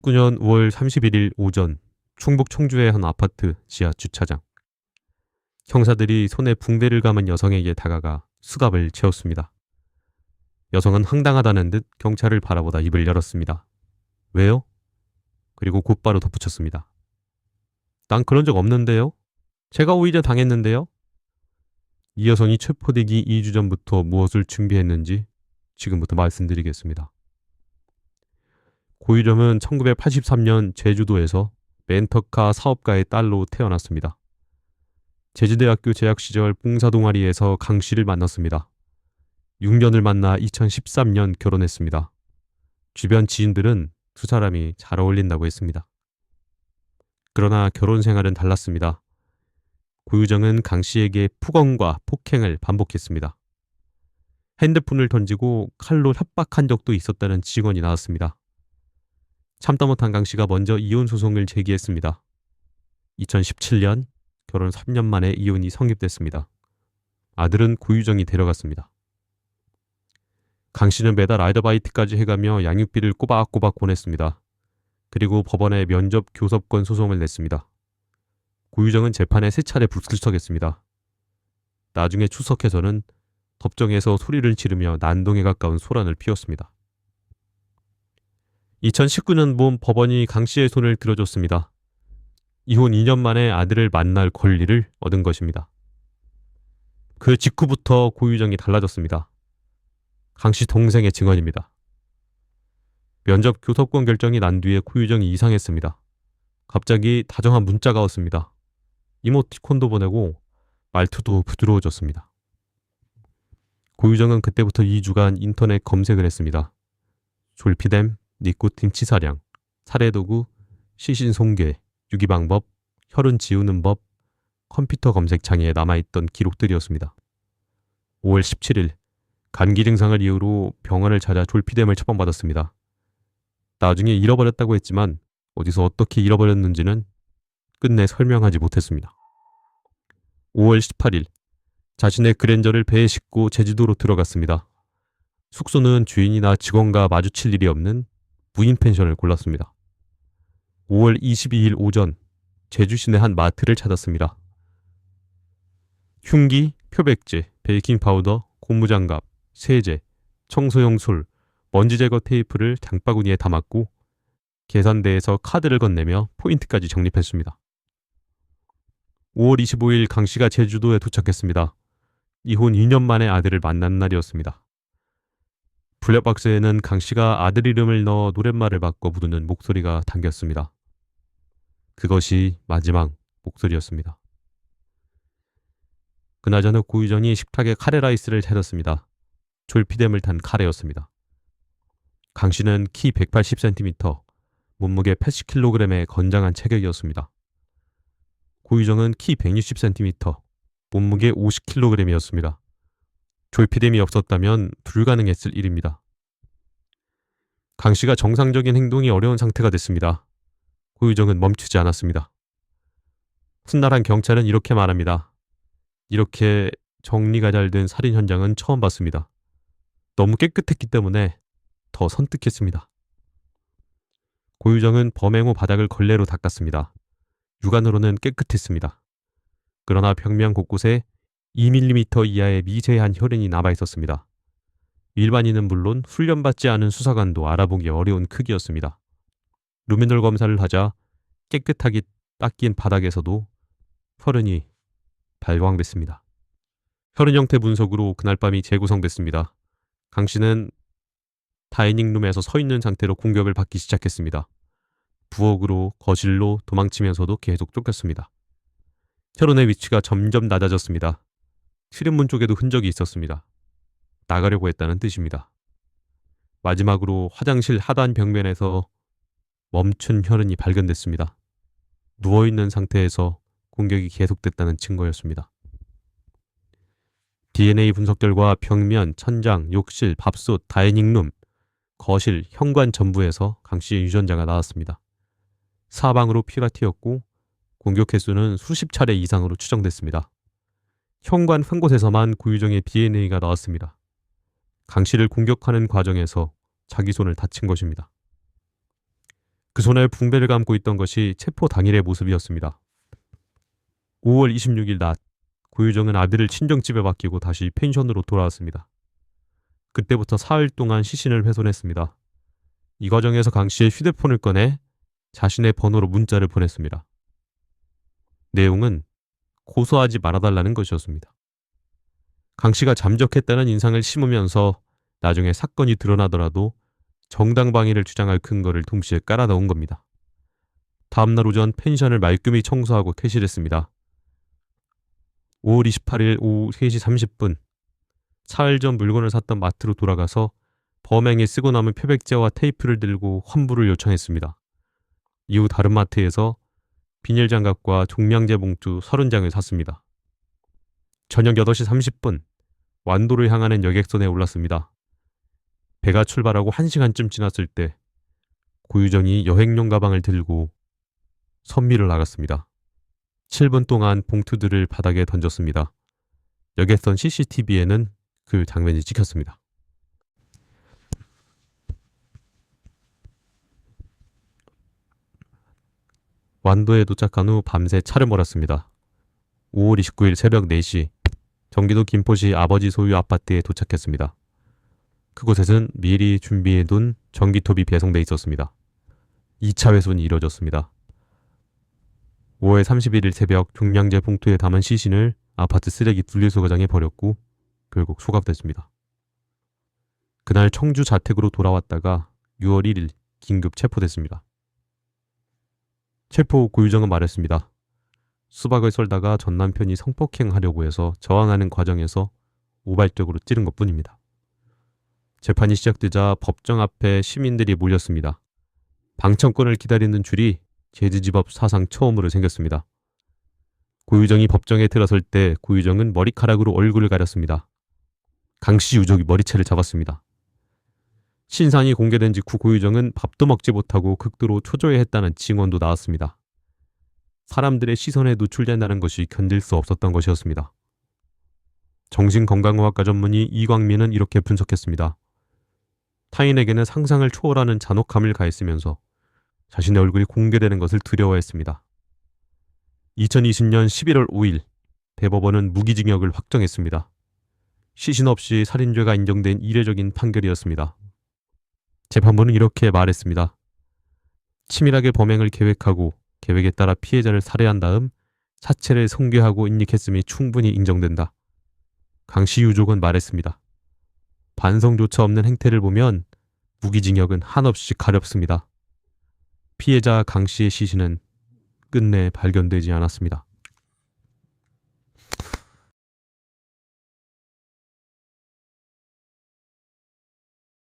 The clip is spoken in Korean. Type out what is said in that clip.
2019년 5월 31일 오전 충북 청주의 한 아파트 지하 주차장. 형사들이 손에 붕대를 감은 여성에게 다가가 수갑을 채웠습니다. 여성은 황당하다는 듯 경찰을 바라보다 입을 열었습니다. 왜요? 그리고 곧바로 덧붙였습니다. 난 그런 적 없는데요? 제가 오히려 당했는데요? 이 여성이 체포되기 2주 전부터 무엇을 준비했는지 지금부터 말씀드리겠습니다. 고유정은 1983년 제주도에서 렌터카 사업가의 딸로 태어났습니다. 제주대학교 재학 시절 봉사동아리에서 강 씨를 만났습니다. 6년을 만나 2013년 결혼했습니다. 주변 지인들은 두 사람이 잘 어울린다고 했습니다. 그러나 결혼 생활은 달랐습니다. 고유정은 강 씨에게 폭언과 폭행을 반복했습니다. 핸드폰을 던지고 칼로 협박한 적도 있었다는 증언이 나왔습니다. 참다 못한 강 씨가 먼저 이혼 소송을 제기했습니다. 2017년 결혼 3년 만에 이혼이 성립됐습니다. 아들은 고유정이 데려갔습니다. 강 씨는 매달 아르바이트까지 해가며 양육비를 꼬박꼬박 보냈습니다. 그리고 법원에 면접 교섭권 소송을 냈습니다. 고유정은 재판에 3차례 불출석했습니다. 나중에 출석해서는 법정에서 소리를 지르며 난동에 가까운 소란을 피웠습니다. 2019년 봄 법원이 강 씨의 손을 들어줬습니다. 이혼 2년 만에 아들을 만날 권리를 얻은 것입니다. 그 직후부터 고유정이 달라졌습니다. 강 씨 동생의 증언입니다. 면접 교섭권 결정이 난 뒤에 고유정이 이상했습니다. 갑자기 다정한 문자가 왔습니다. 이모티콘도 보내고 말투도 부드러워졌습니다. 고유정은 그때부터 2주간 인터넷 검색을 했습니다. 졸피뎀, 니코틴 치사량, 살해도구, 시신 손괴, 유기방법, 혈흔 지우는 법, 컴퓨터 검색 창에 남아있던 기록들이었습니다. 5월 17일 감기 증상을 이유로 병원을 찾아 졸피뎀을 처방받았습니다. 나중에 잃어버렸다고 했지만 어디서 어떻게 잃어버렸는지는 끝내 설명하지 못했습니다. 5월 18일 자신의 그랜저를 배에 싣고 제주도로 들어갔습니다. 숙소는 주인이나 직원과 마주칠 일이 없는 무인 펜션을 골랐습니다. 5월 22일 오전 제주 시내 한 마트를 찾았습니다. 흉기, 표백제, 베이킹파우더, 고무장갑, 세제, 청소용 솔, 먼지 제거 테이프를 장바구니에 담았고 계산대에서 카드를 건네며 포인트까지 적립했습니다. 5월 25일 강 씨가 제주도에 도착했습니다. 이혼 2년 만에 아들을 만난 날이었습니다. 블랙박스에는 강 씨가 아들 이름을 넣어 노랫말을 바꿔 부르는 목소리가 담겼습니다. 그것이 마지막 목소리였습니다. 그날 저녁 고유정이 식탁에 카레라이스를 차렸습니다. 졸피뎀을 탄 카레였습니다. 강 씨는 키 180cm, 몸무게 80kg의 건장한 체격이었습니다. 고유정은 키 160cm, 몸무게 50kg이었습니다. 졸피뎀이 없었다면 불가능했을 일입니다. 강 씨가 정상적인 행동이 어려운 상태가 됐습니다. 고유정은 멈추지 않았습니다. 훗날한 경찰은 이렇게 말합니다. 이렇게 정리가 잘 된 살인 현장은 처음 봤습니다. 너무 깨끗했기 때문에 더 선뜻했습니다. 고유정은 범행 후 바닥을 걸레로 닦았습니다. 육안으로는 깨끗했습니다. 그러나 벽면 곳곳에 2mm 이하의 미세한 혈흔이 남아있었습니다. 일반인은 물론 훈련받지 않은 수사관도 알아보기 어려운 크기였습니다. 루미놀 검사를 하자 깨끗하게 닦인 바닥에서도 혈흔이 발광됐습니다. 혈흔 형태 분석으로 그날 밤이 재구성됐습니다. 강 씨는 다이닝룸에서 서 있는 상태로 공격을 받기 시작했습니다. 부엌으로 거실로 도망치면서도 계속 쫓겼습니다. 혈흔의 위치가 점점 낮아졌습니다. 출입문 쪽에도 흔적이 있었습니다. 나가려고 했다는 뜻입니다. 마지막으로 화장실 하단 벽면에서 멈춘 혈흔이 발견됐습니다. 누워있는 상태에서 공격이 계속됐다는 증거였습니다. DNA 분석 결과 벽면, 천장, 욕실, 밥솥, 다이닝룸, 거실, 현관 전부에서 강 씨의 유전자가 나왔습니다. 사방으로 피가 튀었고 공격 횟수는 수십 차례 이상으로 추정됐습니다. 현관 한 곳에서만 고유정의 DNA가 나왔습니다. 강 씨를 공격하는 과정에서 자기 손을 다친 것입니다. 그 손에 붕대를 감고 있던 것이 체포 당일의 모습이었습니다. 5월 26일 낮, 고유정은 아들을 친정집에 맡기고 다시 펜션으로 돌아왔습니다. 그때부터 사흘 동안 시신을 훼손했습니다. 이 과정에서 강 씨의 휴대폰을 꺼내 자신의 번호로 문자를 보냈습니다. 내용은 고소하지 말아달라는 것이었습니다. 강 씨가 잠적했다는 인상을 심으면서 나중에 사건이 드러나더라도 정당방위를 주장할 근거를 동시에 깔아 넣은 겁니다. 다음날 오전 펜션을 말끔히 청소하고 퇴실했습니다. 5월 28일 오후 3시 30분, 사흘 전 물건을 샀던 마트로 돌아가서 범행에 쓰고 남은 표백제와 테이프를 들고 환불을 요청했습니다. 이후 다른 마트에서 비닐장갑과 종량제 봉투 30장을 샀습니다. 저녁 8시 30분, 완도를 향하는 여객선에 올랐습니다. 배가 출발하고 1시간쯤 지났을 때 고유정이 여행용 가방을 들고 선미를 나갔습니다. 7분 동안 봉투들을 바닥에 던졌습니다. 여객선 CCTV에는 그 장면이 찍혔습니다. 완도에 도착한 후 밤새 차를 몰았습니다. 5월 29일 새벽 4시, 경기도 김포시 아버지 소유 아파트에 도착했습니다. 그곳에는 미리 준비해둔 전기톱이 배송돼 있었습니다. 2차 회수는 이뤄졌습니다. 5월 31일 새벽 종량제 봉투에 담은 시신을 아파트 쓰레기 분리수거장에 버렸고 결국 소각됐습니다. 그날 청주 자택으로 돌아왔다가 6월 1일 긴급 체포됐습니다. 체포 후 고유정은 말했습니다. 수박을 썰다가 전 남편이 성폭행하려고 해서 저항하는 과정에서 우발적으로 찌른 것뿐입니다. 재판이 시작되자 법정 앞에 시민들이 몰렸습니다. 방청권을 기다리는 줄이 제주지법 사상 처음으로 생겼습니다. 고유정이 법정에 들어설 때 고유정은 머리카락으로 얼굴을 가렸습니다. 강씨 유족이 머리채를 잡았습니다. 신상이 공개된 직후 고유정은 밥도 먹지 못하고 극도로 초조해했다는 증언도 나왔습니다. 사람들의 시선에 노출된다는 것이 견딜 수 없었던 것이었습니다. 정신건강의학과 전문의 이광민은 이렇게 분석했습니다. 타인에게는 상상을 초월하는 잔혹함을 가했으면서 자신의 얼굴이 공개되는 것을 두려워했습니다. 2020년 11월 5일 대법원은 무기징역을 확정했습니다. 시신 없이 살인죄가 인정된 이례적인 판결이었습니다. 재판부는 이렇게 말했습니다. 치밀하게 범행을 계획하고 계획에 따라 피해자를 살해한 다음 사체를 성괴하고 인닉했음이 충분히 인정된다. 강씨 유족은 말했습니다. 반성조차 없는 행태를 보면 무기징역은 한없이 가렵습니다. 피해자 강씨의 시신은 끝내 발견되지 않았습니다.